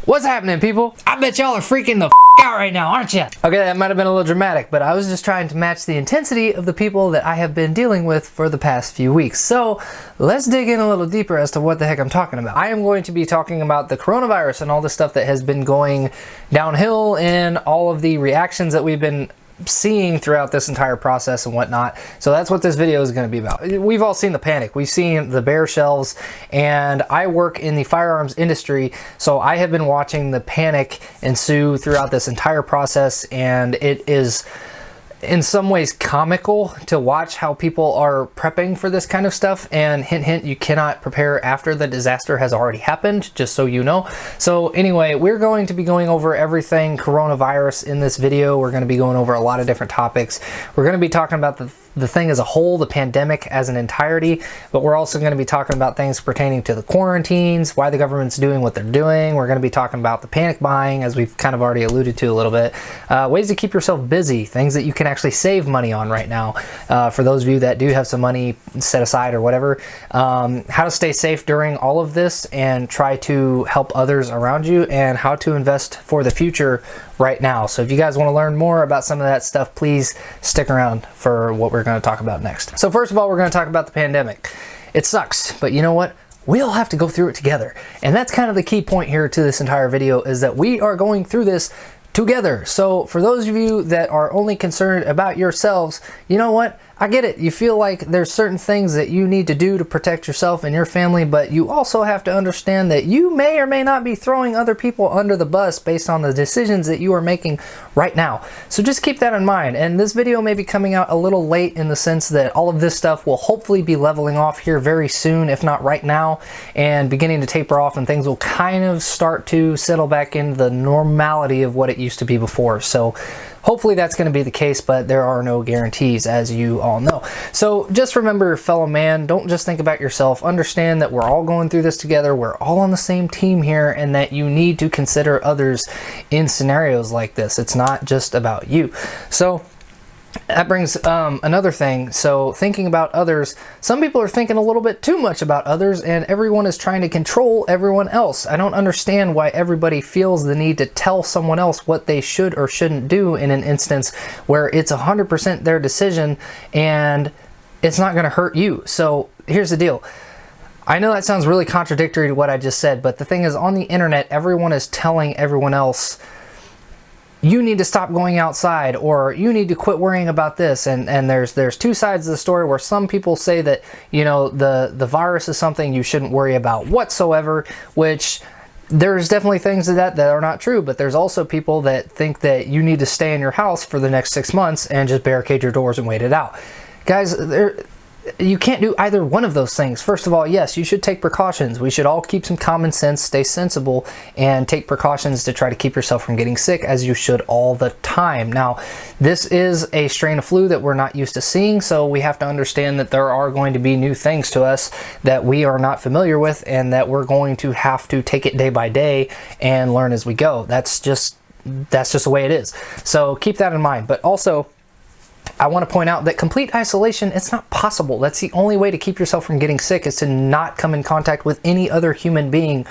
What's happening, people? I bet y'all are freaking the out right now, aren't you? Okay, that might have been a little dramatic, but I was just trying to match the intensity of the people that I have been dealing with for the past few weeks. So let's dig in a little deeper as to what the heck I'm talking about. I am going to be talking about the coronavirus and all the stuff that has been going downhill and all of the reactions that we've been seeing throughout this entire process and whatnot. So that's what this video is going to be about. We've all seen the panic. We've seen the bare shelves, and I work in the firearms industry, so I have been watching the panic ensue throughout this entire process, and it is in some ways comical to watch how people are prepping for this kind of stuff. And hint hint, you cannot prepare after the disaster has already happened, just so you know. So anyway, we're going to be going over everything coronavirus in this video. We're going to be going over a lot of different topics. We're going to be talking about the thing as a whole, the pandemic as an entirety, but we're also going to be talking about things pertaining to the quarantines, why the government's doing what they're doing. We're going to be talking about the panic buying, as we've kind of already alluded to a little bit, ways to keep yourself busy, things that you can actually save money on right now, for those of you that do have some money set aside or whatever, how to stay safe during all of this and try to help others around you, and how to invest for the future right now. So if you guys want to learn more about some of that stuff, please stick around for what we're going to talk about next. So first of all, we're going to talk about the pandemic. It sucks, but you know what? We all have to go through it together. And that's kind of the key point here to this entire video, is that we are going through this together. So for those of you that are only concerned about yourselves, you know what? I get it. You feel like there's certain things that you need to do to protect yourself and your family, but you also have to understand that you may or may not be throwing other people under the bus based on the decisions that you are making right now. So just keep that in mind. And this video may be coming out a little late in the sense that all of this stuff will hopefully be leveling off here very soon, if not right now, and beginning to taper off, and things will kind of start to settle back into the normality of what it used to be before. So hopefully that's going to be the case, but there are no guarantees, as you all know. So just remember, fellow man, don't just think about yourself. Understand that we're all going through this together. We're all on the same team here, and that you need to consider others in scenarios like this. It's not just about you. So that brings another thing. So thinking about others, some people are thinking a little bit too much about others, and everyone is trying to control everyone else. I don't understand why everybody feels the need to tell someone else what they should or shouldn't do in an instance where it's 100% their decision and it's not going to hurt you. So here's the deal. I know that sounds really contradictory to what I just said, but the thing is, on the internet, everyone is telling everyone else, you need to stop going outside, or you need to quit worrying about this. And there's two sides of the story, where some people say that, you know, the virus is something you shouldn't worry about whatsoever, which there's definitely things of that are not true. But there's also people that think that you need to stay in your house for the next 6 months and just barricade your doors and wait it out. Guys, you can't do either one of those things. First of all, yes, you should take precautions. We should all keep some common sense, stay sensible, and take precautions to try to keep yourself from getting sick, as you should all the time. Now, this is a strain of flu that we're not used to seeing, so we have to understand that there are going to be new things to us that we are not familiar with, and that we're going to have to take it day by day and learn as we go. That's just the way it is. So keep that in mind. But also, I want to point out that complete isolation, it's not possible. That's the only way to keep yourself from getting sick, is to not come in contact with any other human being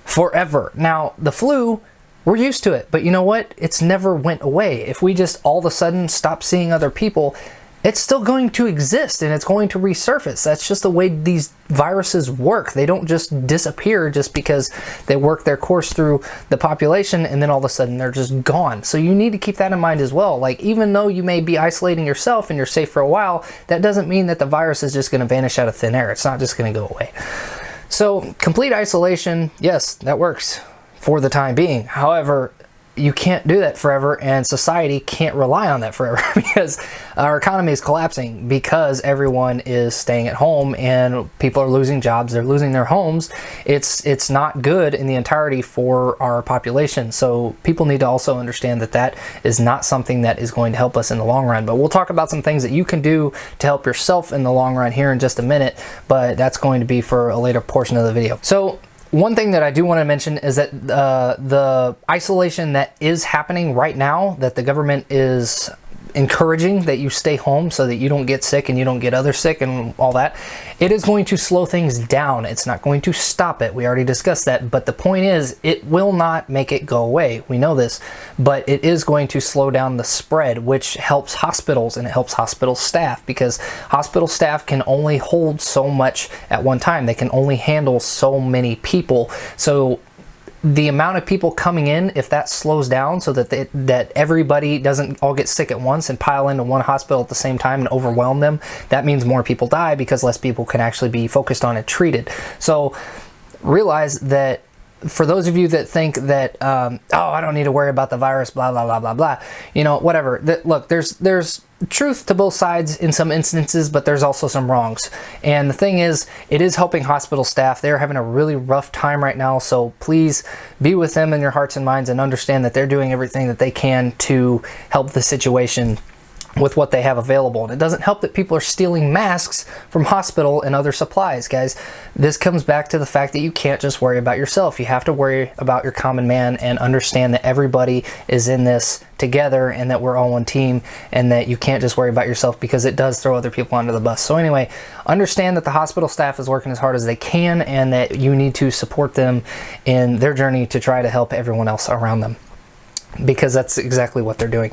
forever. Now, the flu, we're used to it, but you know what? It's never went away. If we just all of a sudden stop seeing other people, it's still going to exist and it's going to resurface. That's just the way these viruses work. They don't just disappear just because they work their course through the population and then all of a sudden they're just gone. So you need to keep that in mind as well. Like, even though you may be isolating yourself and you're safe for a while, that doesn't mean that the virus is just going to vanish out of thin air. It's not just going to go away. So complete isolation, yes, that works for the time being. However, you can't do that forever, and society can't rely on that forever, because our economy is collapsing because everyone is staying at home and people are losing jobs, they're losing their homes. It's not good in the entirety for our population. So people need to also understand that that is not something that is going to help us in the long run. But we'll talk about some things that you can do to help yourself in the long run here in just a minute, but that's going to be for a later portion of the video. So one thing that I do want to mention is that the isolation that is happening right now, that the government is encouraging that you stay home so that you don't get sick and you don't get others sick and all that, it is going to slow things down. It's not going to stop it. We already discussed that, but the point is, it will not make it go away. We know this, but it is going to slow down the spread, which helps hospitals and it helps hospital staff, because hospital staff can only hold so much at one time. They can only handle so many people. So the amount of people coming in, if that slows down so that everybody doesn't all get sick at once and pile into one hospital at the same time and overwhelm them, that means more people die because less people can actually be focused on and treated. So realize that for those of you that think that, oh, I don't need to worry about the virus, blah, blah, blah, blah, blah, you know, whatever. Look, there's truth to both sides in some instances, but there's also some wrongs. And the thing is, it is helping hospital staff. They're having a really rough time right now, so please be with them in your hearts and minds and understand that they're doing everything that they can to help the situation with what they have available. And it doesn't help that people are stealing masks from hospital and other supplies, guys. This comes back to the fact that you can't just worry about yourself. You have to worry about your common man and understand that everybody is in this together and that we're all one team, and that you can't just worry about yourself, because it does throw other people under the bus. So anyway, understand that the hospital staff is working as hard as they can and that you need to support them in their journey to try to help everyone else around them, because that's exactly what they're doing.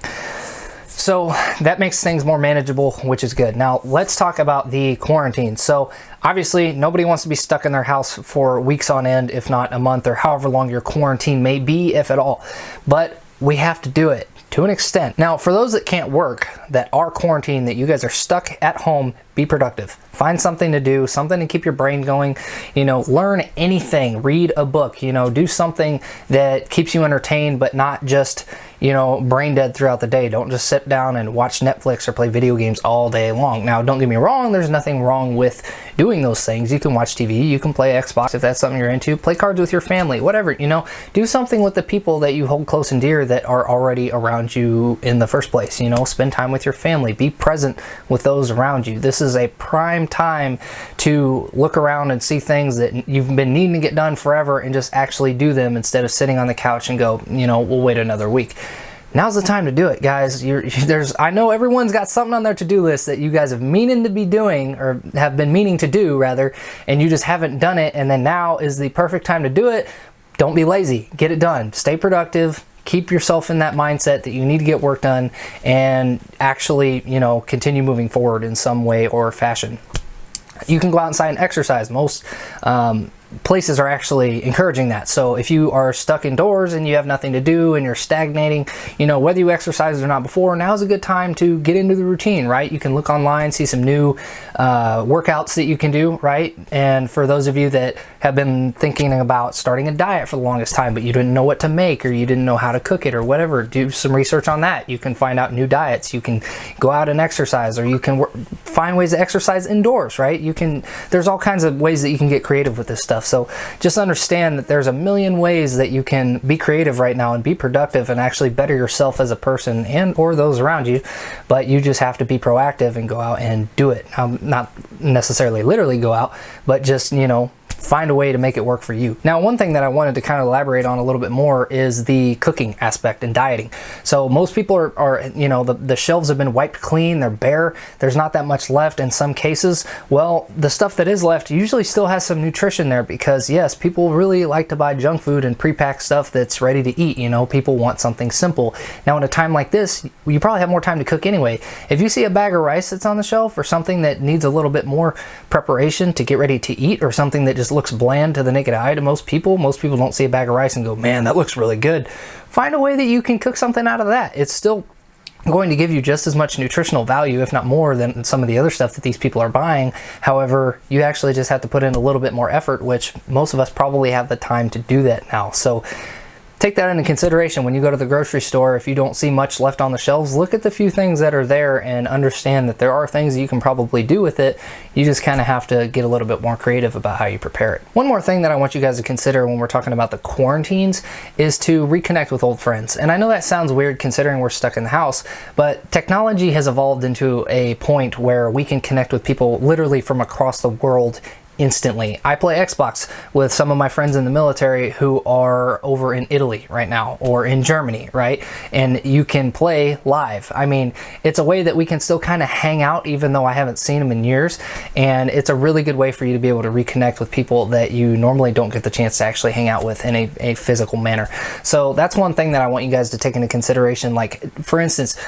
So that makes things more manageable, which is good. Now let's talk about the quarantine. So obviously nobody wants to be stuck in their house for weeks on end, if not a month, or however long your quarantine may be, if at all. But we have to do it to an extent. Now, for those that can't work, that are quarantined, that you guys are stuck at home, be productive. Find something to do, something to keep your brain going. You know, learn anything, read a book, you know, do something that keeps you entertained, but not just, you know, brain dead throughout the day. Don't just sit down and watch Netflix or play video games all day long. Now, don't get me wrong, there's nothing wrong with doing those things. You can watch TV, you can play Xbox if that's something you're into, play cards with your family, whatever, you know, do something with the people that you hold close and dear that are already around you in the first place. You know, spend time with your family, be present with those around you. This is a prime time to look around and see things that you've been needing to get done forever and just actually do them, instead of sitting on the couch and go, you know, we'll wait another week. Now's the time to do it, guys. I know everyone's got something on their to-do list that you guys have meaning to be doing, or have been meaning to do rather, and you just haven't done it, and then now is the perfect time to do it. Don't be lazy. Get it done. Stay productive. Keep yourself in that mindset that you need to get work done and actually, you know, continue moving forward in some way or fashion. You can go outside and exercise. Most places are actually encouraging that. So if you are stuck indoors and you have nothing to do and you're stagnating, you know, whether you exercised or not before, now's a good time to get into the routine, right? You can look online, see some new workouts that you can do, right? And for those of you that have been thinking about starting a diet for the longest time, but you didn't know what to make, or you didn't know how to cook it or whatever, do some research on that. You can find out new diets. You can go out and exercise, or you can find ways to exercise indoors, right? There's all kinds of ways that you can get creative with this stuff. So just understand that there's a million ways that you can be creative right now and be productive and actually better yourself as a person and or those around you, but you just have to be proactive and go out and do it. Not necessarily literally go out, but just, you know, find a way to make it work for you. Now, one thing that I wanted to kind of elaborate on a little bit more is the cooking aspect and dieting. So most people are you know, the shelves have been wiped clean, they're bare, there's not that much left in some cases. Well, the stuff that is left usually still has some nutrition there, because yes, people really like to buy junk food and pre-packed stuff that's ready to eat. You know, people want something simple. Now, in a time like this, you probably have more time to cook anyway. If you see a bag of rice that's on the shelf, or something that needs a little bit more preparation to get ready to eat, or something that just looks bland to the naked eye to most people don't see a bag of rice and go, man, that looks really good. Find a way that you can cook something out of that. It's still going to give you just as much nutritional value, if not more, than some of the other stuff that these people are buying. However, you actually just have to put in a little bit more effort, which most of us probably have the time to do that now. So take that into consideration when you go to the grocery store. If you don't see much left on the shelves, look at the few things that are there and understand that there are things that you can probably do with it. You just kind of have to get a little bit more creative about how you prepare it. One more thing that I want you guys to consider when we're talking about the quarantines is to reconnect with old friends. And I know that sounds weird considering we're stuck in the house, but technology has evolved into a point where we can connect with people literally from across the world instantly. I play Xbox with some of my friends in the military who are over in Italy right now, or in Germany, right? And you can play live. I mean, it's a way that we can still kind of hang out even though I haven't seen them in years, and it's a really good way for you to be able to reconnect with people that you normally don't get the chance to actually hang out with in a physical manner. So that's one thing that I want you guys to take into consideration. Like, for instance,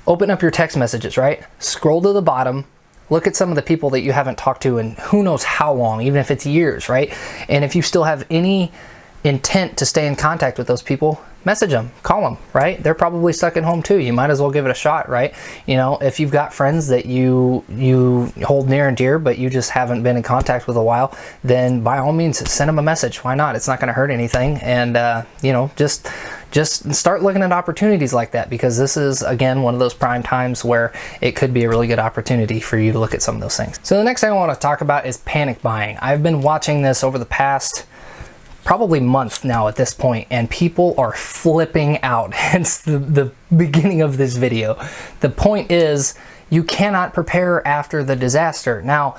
open up your text messages, right? Scroll to the bottom, look at some of the people that you haven't talked to in who knows how long, even if it's years, right? And if you still have any intent to stay in contact with those people, message them, call them, right? They're probably stuck at home too. You might as well give it a shot, right? You know, if you've got friends that you hold near and dear, but you just haven't been in contact with a while, then by all means, send them a message. Why not? It's not going to hurt anything. And, you know, just start looking at opportunities like that, because this is, again, one of those prime times where it could be a really good opportunity for you to look at some of those things. So the next thing I want to talk about is panic buying. I've been watching this over the past probably month now at this point, and people are flipping out. Hence the beginning of this video. The point is, you cannot prepare after the disaster. Now,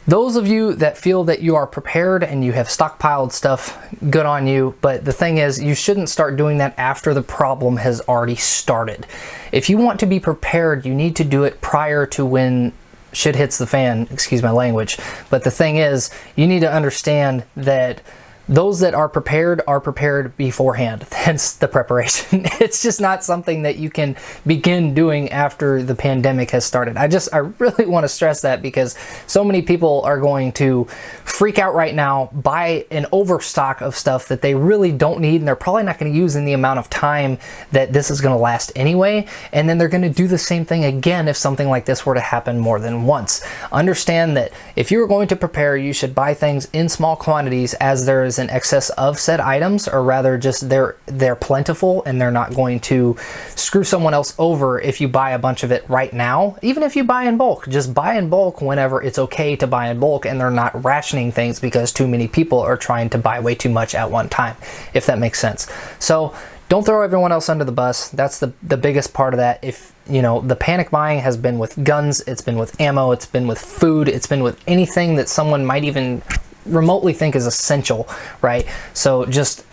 those of you that feel that you are prepared and you have stockpiled stuff, good on you. But the thing is, you shouldn't start doing that after the problem has already started. If you want to be prepared, you need to do it prior to when shit hits the fan, excuse my language. But the thing is, you need to understand that those that are prepared beforehand, hence the preparation. It's just not something that you can begin doing after the pandemic has started. I really want to stress that, because so many people are going to freak out right now, buy an overstock of stuff that they really don't need, and they're probably not going to use in the amount of time that this is going to last anyway. And then they're going to do the same thing again if something like this were to happen more than once. Understand that if you are going to prepare, you should buy things in small quantities, as there is an excess of said items, or rather just they're plentiful and they're not going to screw someone else over if you buy a bunch of it right now. Even if you buy in bulk, just buy in bulk whenever it's okay to buy in bulk, and they're not rationing things because too many people are trying to buy way too much at one time, if that makes sense. So don't throw everyone else under the bus. That's the biggest part of that. If you know, the panic buying has been with guns, it's been with ammo, it's been with food, it's been with anything that someone might even remotely think is essential, right? So just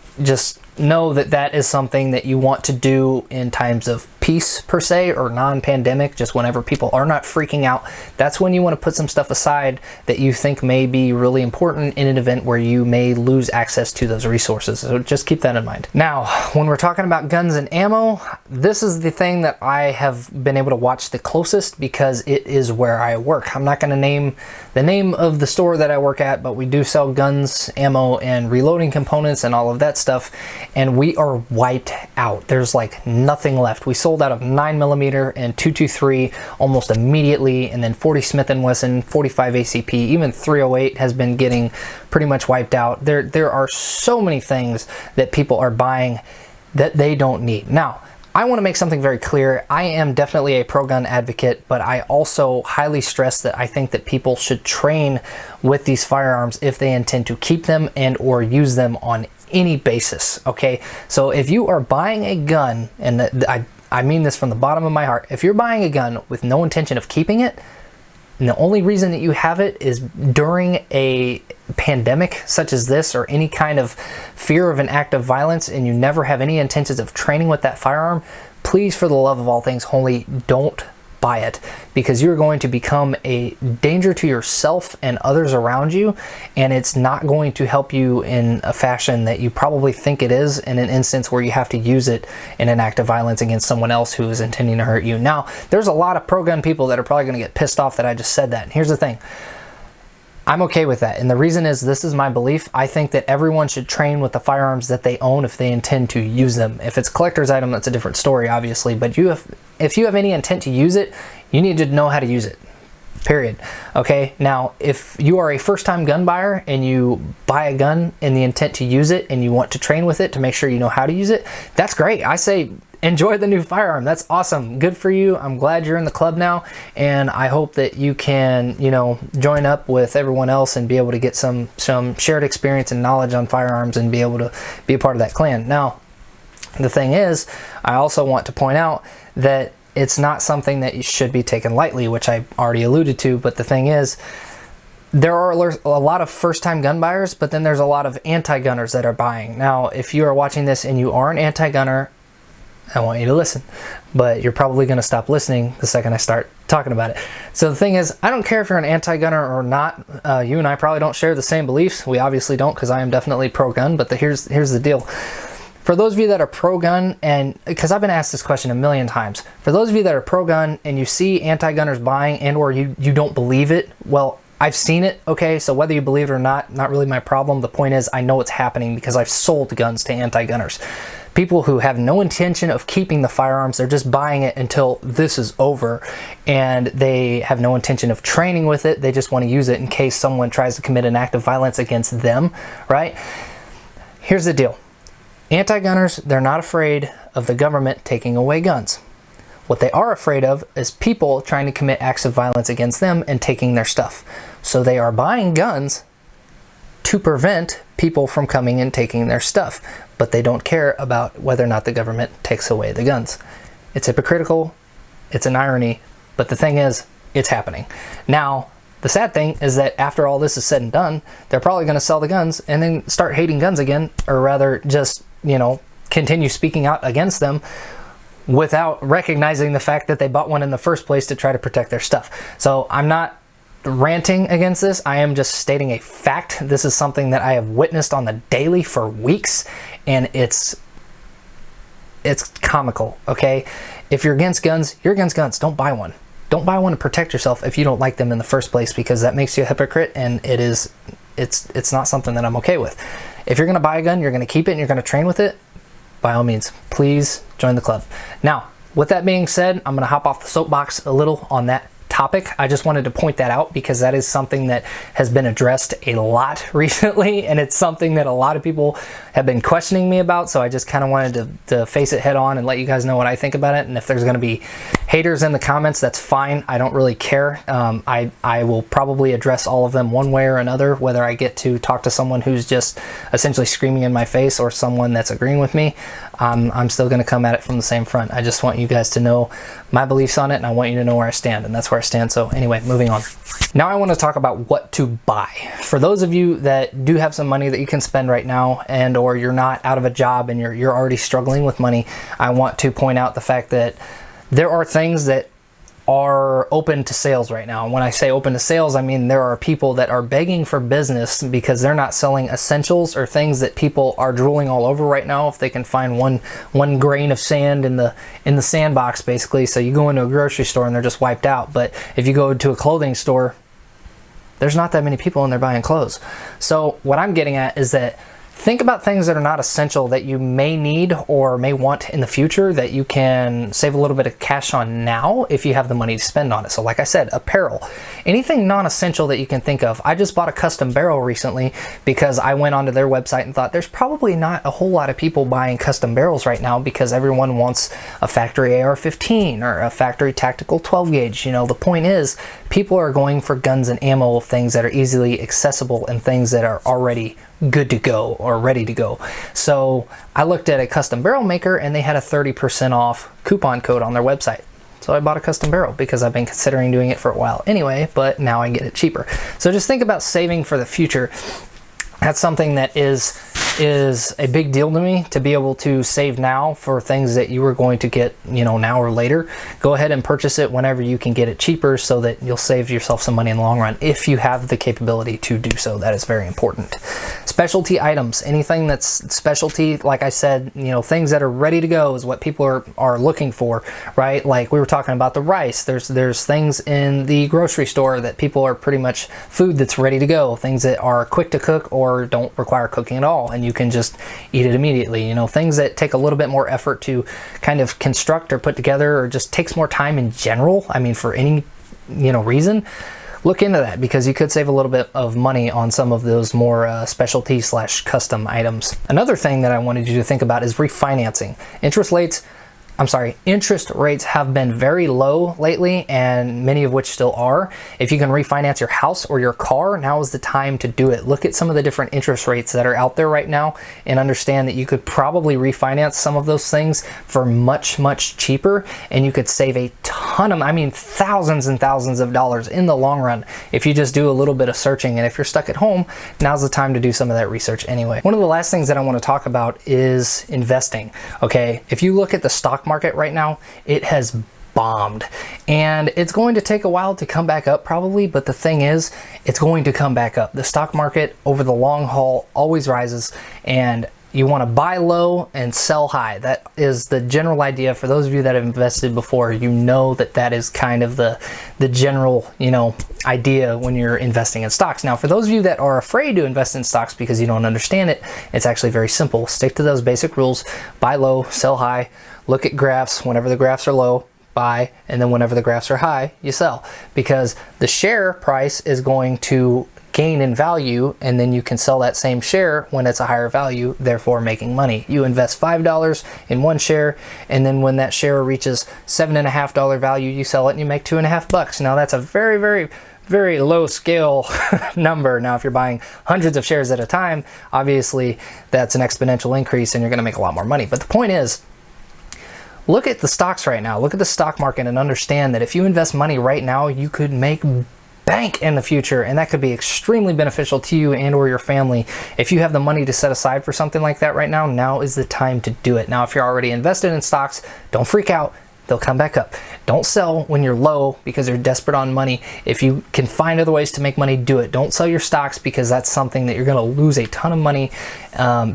know that that is something that you want to do in times of peace per se, or non-pandemic, just whenever people are not freaking out. That's when you want to put some stuff aside that you think may be really important in an event where you may lose access to those resources. So just keep that in mind. Now, when we're talking about guns and ammo, this is the thing that I have been able to watch the closest, because it is where I work. I'm not going to name the name of the store that I work at, but we do sell guns, ammo, and reloading components and all of that stuff, and we are wiped out. There's like nothing left. We sold out of 9mm and 223 almost immediately, and then 40 Smith & Wesson, 45 ACP, even 308 has been getting pretty much wiped out. There are so many things that people are buying that they don't need. Now, I want to make something very clear. I am definitely a pro-gun advocate, but I also highly stress that I think that people should train with these firearms if they intend to keep them and or use them on any basis, okay? So if you are buying a gun, and I mean this from the bottom of my heart, if you're buying a gun with no intention of keeping it, and the only reason that you have it is during a pandemic such as this, or any kind of fear of an act of violence, and you never have any intentions of training with that firearm, please, for the love of all things holy, don't buy it, because you're going to become a danger to yourself and others around you, and it's not going to help you in a fashion that you probably think it is, in an instance where you have to use it in an act of violence against someone else who is intending to hurt you. Now, there's a lot of pro-gun people that are probably going to get pissed off that I just said that, and here's the thing. I'm okay with that, and the reason is, this is my belief. I think that everyone should train with the firearms that they own if they intend to use them. If it's a collector's item, that's a different story, obviously, but if you have any intent to use it, you need to know how to use it, period. Okay, now, if you are a first-time gun buyer and you buy a gun in the intent to use it, and you want to train with it to make sure you know how to use it, that's great. I say enjoy the new firearm. That's awesome. Good for you. I'm glad you're in the club now, and I hope that you can, you know, join up with everyone else and be able to get some shared experience and knowledge on firearms and be able to be a part of that clan. Now, the thing is, I also want to point out that it's not something that you should be taken lightly, which I already alluded to, but the thing is, there are a lot of first-time gun buyers, but then there's a lot of anti-gunners that are buying. Now, if you are watching this and you are an anti-gunner, I want you to listen, but you're probably going to stop listening the second I start talking about it. So the thing is, I don't care if you're an anti-gunner or not. You and I probably don't share the same beliefs. We obviously don't, because I am definitely pro-gun, but here's the deal. For those of you that are pro-gun, and because I've been asked this question a million times, for those of you that are pro-gun and you see anti-gunners buying and or you don't believe it, well, I've seen it, okay? So whether you believe it or not really my problem. The point is, I know it's happening because I've sold guns to anti-gunners. People who have no intention of keeping the firearms, they're just buying it until this is over, and they have no intention of training with it. They just want to use it in case someone tries to commit an act of violence against them, right? Here's the deal. Anti-gunners, they're not afraid of the government taking away guns. What they are afraid of is people trying to commit acts of violence against them and taking their stuff. So they are buying guns to prevent people from coming and taking their stuff, but they don't care about whether or not the government takes away the guns. It's hypocritical, it's an irony, but the thing is, it's happening. Now, the sad thing is that after all this is said and done, they're probably going to sell the guns and then start hating guns again, or rather just, you know, continue speaking out against them without recognizing the fact that they bought one in the first place to try to protect their stuff. So I'm not ranting against this. I am just stating a fact. This is something that I have witnessed on the daily for weeks, and it's comical, okay? If you're against guns, you're against guns. Don't buy one. Don't buy one to protect yourself if you don't like them in the first place, because that makes you a hypocrite, and it's not something that I'm okay with. If you're going to buy a gun, you're going to keep it, and you're going to train with it, by all means, please join the club. Now, with that being said, I'm going to hop off the soapbox a little on that topic. I just wanted to point that out because that is something that has been addressed a lot recently, and it's something that a lot of people have been questioning me about, so I just kind of wanted to face it head on and let you guys know what I think about it. And if there's going to be haters in the comments, that's fine. I don't really care. I will probably address all of them one way or another, whether I get to talk to someone who's just essentially screaming in my face or someone that's agreeing with me. I'm still going to come at it from the same front. I just want you guys to know my beliefs on it, and I want you to know where I stand, and that's where I stand. So anyway, moving on. Now I want to talk about what to buy. For those of you that do have some money that you can spend right now, and or you're not out of a job and you're already struggling with money, I want to point out the fact that there are things that are open to sales right now. And when I say open to sales, I mean there are people that are begging for business because they're not selling essentials or things that people are drooling all over right now if they can find one grain of sand in the sandbox, basically. So you go into a grocery store and they're just wiped out. But if you go to a clothing store, there's not that many people in there buying clothes. So what I'm getting at is that think about things that are not essential that you may need or may want in the future that you can save a little bit of cash on now if you have the money to spend on it. So like I said, apparel, anything non-essential that you can think of. I just bought a custom barrel recently because I went onto their website and thought there's probably not a whole lot of people buying custom barrels right now because everyone wants a factory AR-15 or a factory tactical 12 gauge. You know, the point is people are going for guns and ammo of things that are easily accessible and things that are already good to go or ready to go. So I looked at a custom barrel maker and they had a 30% off coupon code on their website. So I bought a custom barrel because I've been considering doing it for a while anyway, but now I get it cheaper. So just think about saving for the future. That's something that is a big deal to me, to be able to save now for things that you were going to get, you know, now or later. Go ahead and purchase it whenever you can get it cheaper so that you'll save yourself some money in the long run if you have the capability to do so. That is very important. Specialty items, anything that's specialty, like I said, you know, things that are ready to go is what people are looking for, right? Like we were talking about the rice. There's things in the grocery store that people are pretty much food that's ready to go, things that are quick to cook or don't require cooking at all, and you can just eat it immediately. You know, things that take a little bit more effort to kind of construct or put together, or just takes more time in general. I mean, for any, you know, reason, look into that because you could save a little bit of money on some of those more specialty / custom items. Another thing that I wanted you to think about is refinancing. Interest rates interest rates have been very low lately, and many of which still are. If you can refinance your house or your car, now is the time to do it. Look at some of the different interest rates that are out there right now and understand that you could probably refinance some of those things for much, much cheaper, and you could save a ton of, I mean, thousands and thousands of dollars in the long run if you just do a little bit of searching. And if you're stuck at home, now's the time to do some of that research anyway. One of the last things that I want to talk about is investing. Okay, if you look at the stock market right now, it has bombed, and it's going to take a while to come back up probably, but the thing is, it's going to come back up. The stock market over the long haul always rises, and you want to buy low and sell high. That is the general idea. For those of you that have invested before, you know that that is kind of the general, you know, idea when you're investing in stocks. Now, for those of you that are afraid to invest in stocks because you don't understand it, it's actually very simple. Stick to those basic rules. Buy low, sell high. Look at graphs. Whenever the graphs are low, buy, and then whenever the graphs are high, you sell, because the share price is going to gain in value, and then you can sell that same share when it's a higher value, therefore making money. You invest $5 in one share, and then when that share reaches $7.50 value, you sell it and you make $2.50. Now that's a very, very, very low scale number. Now, if you're buying hundreds of shares at a time, obviously that's an exponential increase and you're going to make a lot more money. But the point is, look at the stocks right now. Look at the stock market and understand that if you invest money right now, you could make bank in the future, and that could be extremely beneficial to you and or your family. If you have the money to set aside for something like that right now, now is the time to do it. Now, if you're already invested in stocks, don't freak out. They'll come back up. Don't sell when you're low because you're desperate on money. If you can find other ways to make money, do it. Don't sell your stocks because that's something that you're going to lose a ton of money,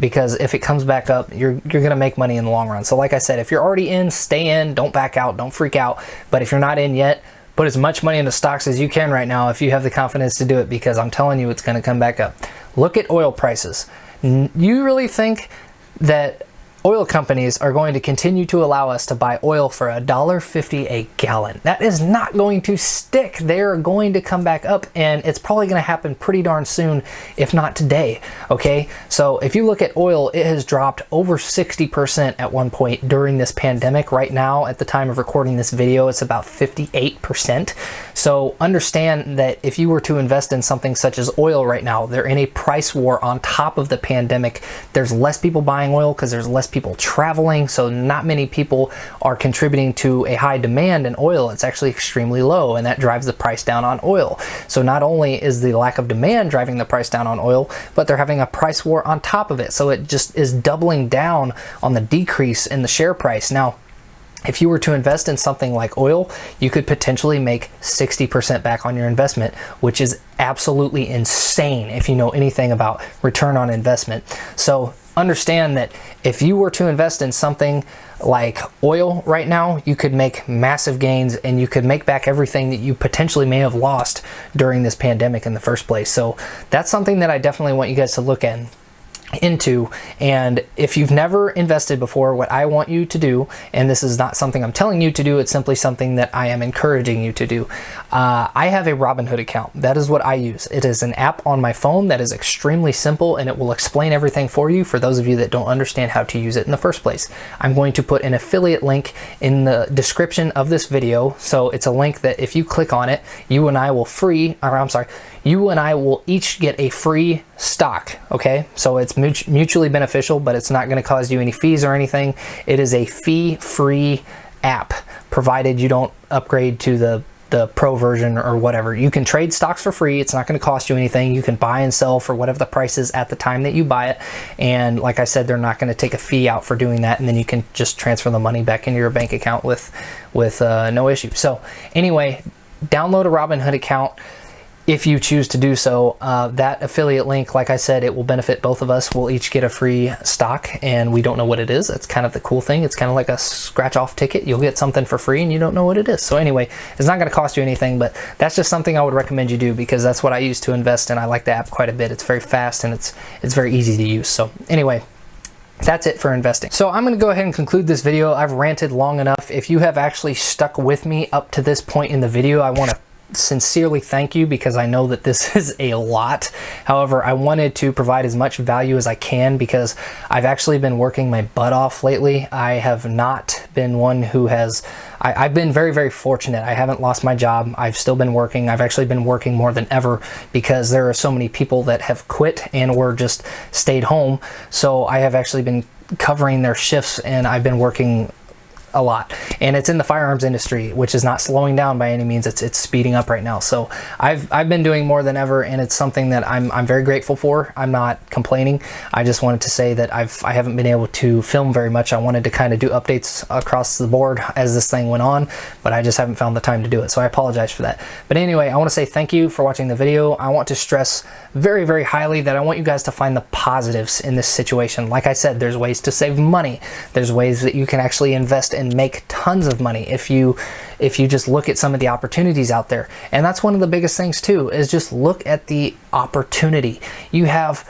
because if it comes back up, you're going to make money in the long run. So like I said, if you're already in, stay in. Don't back out. Don't freak out. But if you're not in yet, put as much money into stocks as you can right now if you have the confidence to do it, because I'm telling you, it's going to come back up. Look at oil prices. You really think that oil companies are going to continue to allow us to buy oil for $1.50 a gallon? That is not going to stick. They're going to come back up, and it's probably going to happen pretty darn soon, if not today. Okay, so if you look at oil, it has dropped over 60% at one point during this pandemic. Right now, at the time of recording this video, it's about 58%. So understand that if you were to invest in something such as oil right now, they're in a price war on top of the pandemic. There's less people buying oil because there's less people traveling, so not many people are contributing to a high demand in oil. It's actually extremely low, and that drives the price down on oil. So not only is the lack of demand driving the price down on oil, but they're having a price war on top of it. So it just is doubling down on the decrease in the share price. Now, if you were to invest in something like oil, you could potentially make 60% back on your investment, which is absolutely insane if you know anything about return on investment. So understand that if you were to invest in something like oil right now, you could make massive gains, and you could make back everything that you potentially may have lost during this pandemic in the first place. So that's something that I definitely want you guys to look into. And if you've never invested before, what I want you to do, and this is not something I'm telling you to do, it's simply something that I am encouraging you to do. I have a Robinhood account. That is what I use. It is an app on my phone that is extremely simple, and it will explain everything for you for those of you that don't understand how to use it in the first place. I'm going to put an affiliate link in the description of this video. So it's a link that if you click on it, you and I will each get a free stock. Okay, so it's mutually beneficial, but it's not going to cause you any fees or anything. It is a fee-free app, provided you don't upgrade to the pro version or whatever. You can trade stocks for free. It's not going to cost you anything. You can buy and sell for whatever the price is at the time that you buy it. And like I said, they're not going to take a fee out for doing that, and then you can just transfer the money back into your bank account with no issue. So anyway, download a Robinhood account if you choose to do so. That affiliate link, like I said, it will benefit both of us. We'll each get a free stock, and we don't know what it is. That's kind of the cool thing. It's kind of like a scratch-off ticket. You'll get something for free, and you don't know what it is. So anyway, it's not going to cost you anything, but that's just something I would recommend you do, because that's what I use to invest, and I like the app quite a bit. It's very fast, and it's very easy to use. So anyway, that's it for investing. So I'm going to go ahead and conclude this video. I've ranted long enough. If you have actually stuck with me up to this point in the video, I want to sincerely thank you, because I know that this is a lot. However, I wanted to provide as much value as I can, because I've actually been working my butt off lately. I have not been one who has, I've been very, very fortunate. I haven't lost my job. I've still been working. I've actually been working more than ever because there are so many people that have quit and or just stayed home. So I have actually been covering their shifts, and I've been working a lot, and it's in the firearms industry, which is not slowing down by any means. It's speeding up right now. So I've been doing more than ever, and it's something that I'm very grateful for. I'm not complaining. I just wanted to say that I haven't been able to film very much. I wanted to kind of do updates across the board as this thing went on, but I just haven't found the time to do it. So I apologize for that. But anyway, I want to say thank you for watching the video. I want to stress very, very highly that I want you guys to find the positives in this situation. Like I said, there's ways to save money. There's ways that you can actually invest and make tons of money if you just look at some of the opportunities out there. And that's one of the biggest things too, is just look at the opportunity. You have,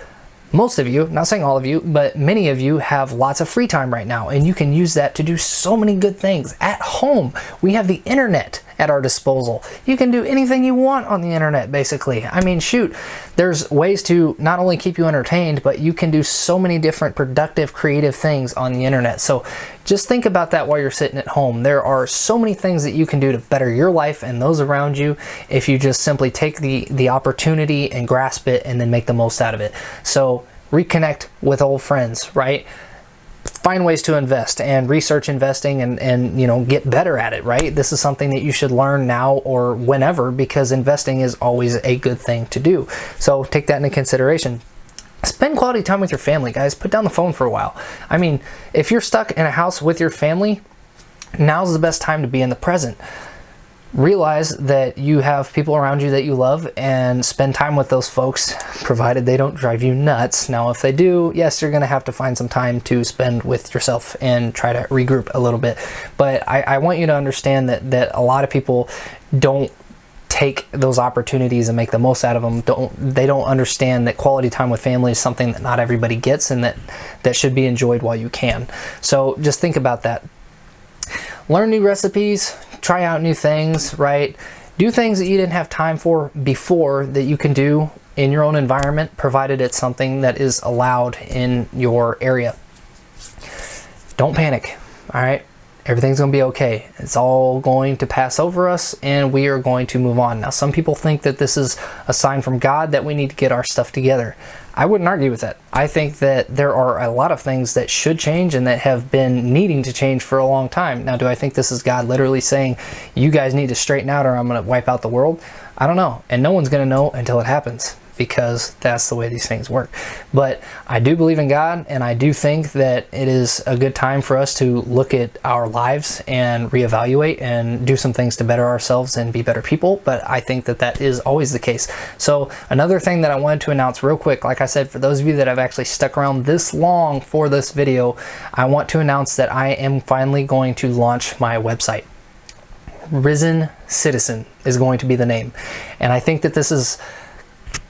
most of you, not saying all of you, but many of you have lots of free time right now, and you can use that to do so many good things at home. We have the internet at our disposal. You can do anything you want on the internet, basically. I mean, shoot, there's ways to not only keep you entertained, but you can do so many different productive, creative things on the internet. So just think about that while you're sitting at home. There are so many things that you can do to better your life and those around you if you just simply take the opportunity and grasp it and then make the most out of it. So reconnect with old friends, right? Find ways to invest and research investing and you know, get better at it, right? This is something that you should learn now or whenever, because investing is always a good thing to do. So take that into consideration. Spend quality time with your family, guys. Put down the phone for a while. I mean, if you're stuck in a house with your family, now's the best time to be in the present. Realize that you have people around you that you love, and spend time with those folks, provided they don't drive you nuts. Now, if they do, yes, you're going to have to find some time to spend with yourself and try to regroup a little bit. But I want you to understand that a lot of people don't take those opportunities and make the most out of them. They don't understand that quality time with family is something that not everybody gets, and that should be enjoyed while you can. So just think about that. Learn new recipes, try out new things, right? Do things that you didn't have time for before that you can do in your own environment, provided it's something that is allowed in your area. Don't panic, all right? Everything's going to be okay. It's all going to pass over us, and we are going to move on. Now, some people think that this is a sign from God that we need to get our stuff together. I wouldn't argue with that. I think that there are a lot of things that should change and that have been needing to change for a long time. Now, do I think this is God literally saying, you guys need to straighten out or I'm going to wipe out the world? I don't know. And no one's going to know until it happens, because that's the way these things work. But I do believe in God, and I do think that it is a good time for us to look at our lives and reevaluate and do some things to better ourselves and be better people. But I think that that is always the case. So another thing that I wanted to announce real quick, like I said, for those of you that have actually stuck around this long for this video, I want to announce that I am finally going to launch my website. Risen Citizen is going to be the name. And I think that this is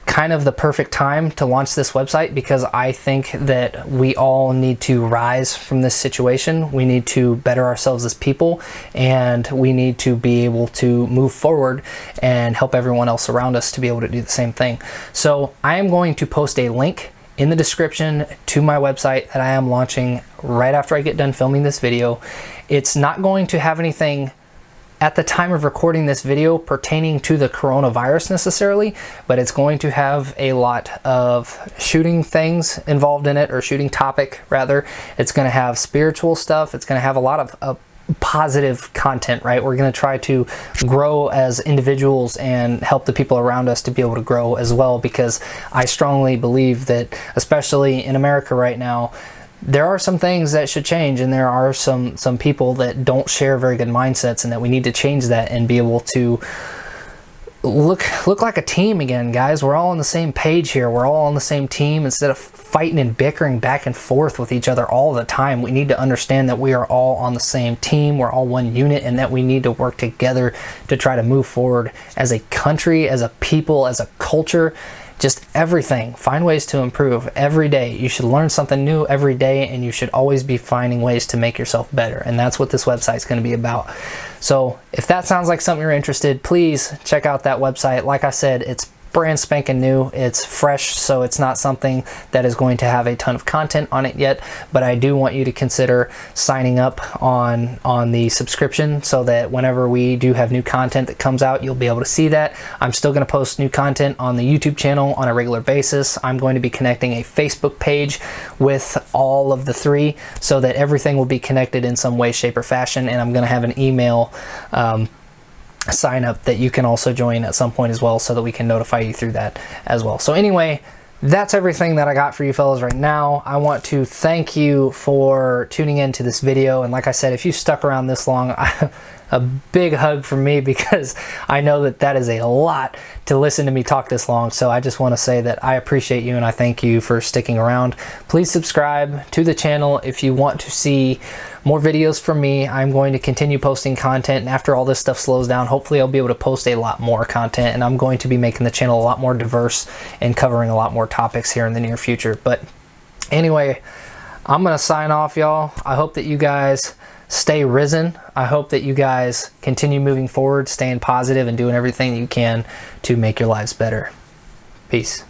kind of the perfect time to launch this website, because I think that we all need to rise from this situation. We need to better ourselves as people, and we need to be able to move forward and help everyone else around us to be able to do the same thing. So I am going to post a link in the description to my website that I am launching right after I get done filming this video. It's not going to have anything at the time of recording this video pertaining to the coronavirus necessarily, but it's going to have a lot of shooting things involved in it, or shooting topic rather. It's going to have spiritual stuff. It's going to have a lot of positive content, right? We're going to try to grow as individuals and help the people around us to be able to grow as well, because I strongly believe that, especially in America right now, there are some things that should change, and there are some people that don't share very good mindsets, and that we need to change that and be able to look like a team again, guys. We're all on the same page here. We're all on the same team. Instead of fighting and bickering back and forth with each other all the time, we need to understand that we are all on the same team. We're all one unit, and that we need to work together to try to move forward as a country, as a people, as a culture. Just everything. Find ways to improve every day. You should learn something new every day, and you should always be finding ways to make yourself better. And that's what this website is going to be about. So if that sounds like something you're interested, please check out that website. Like I said, it's brand spanking new. It's fresh, so it's not something that is going to have a ton of content on it yet, but I do want you to consider signing up on the subscription so that whenever we do have new content that comes out, you'll be able to see that. I'm still going to post new content on the YouTube channel on a regular basis. I'm going to be connecting a Facebook page with all of the three so that everything will be connected in some way, shape, or fashion, and I'm going to have an email sign up that you can also join at some point as well, so that we can notify you through that as well. So anyway, that's everything that I got for you fellas right now. I want to thank you for tuning into this video, and like I said, if you stuck around this long, a big hug from me, because I know that that is a lot to listen to me talk this long. So I just want to say that I appreciate you and I thank you for sticking around. Please subscribe to the channel if you want to see more videos from me. I'm going to continue posting content, and after all this stuff slows down, hopefully I'll be able to post a lot more content, and I'm going to be making the channel a lot more diverse and covering a lot more topics here in the near future. But anyway, I'm gonna sign off, y'all. I hope that you guys stay risen. I hope that you guys continue moving forward, staying positive, and doing everything you can to make your lives better. Peace.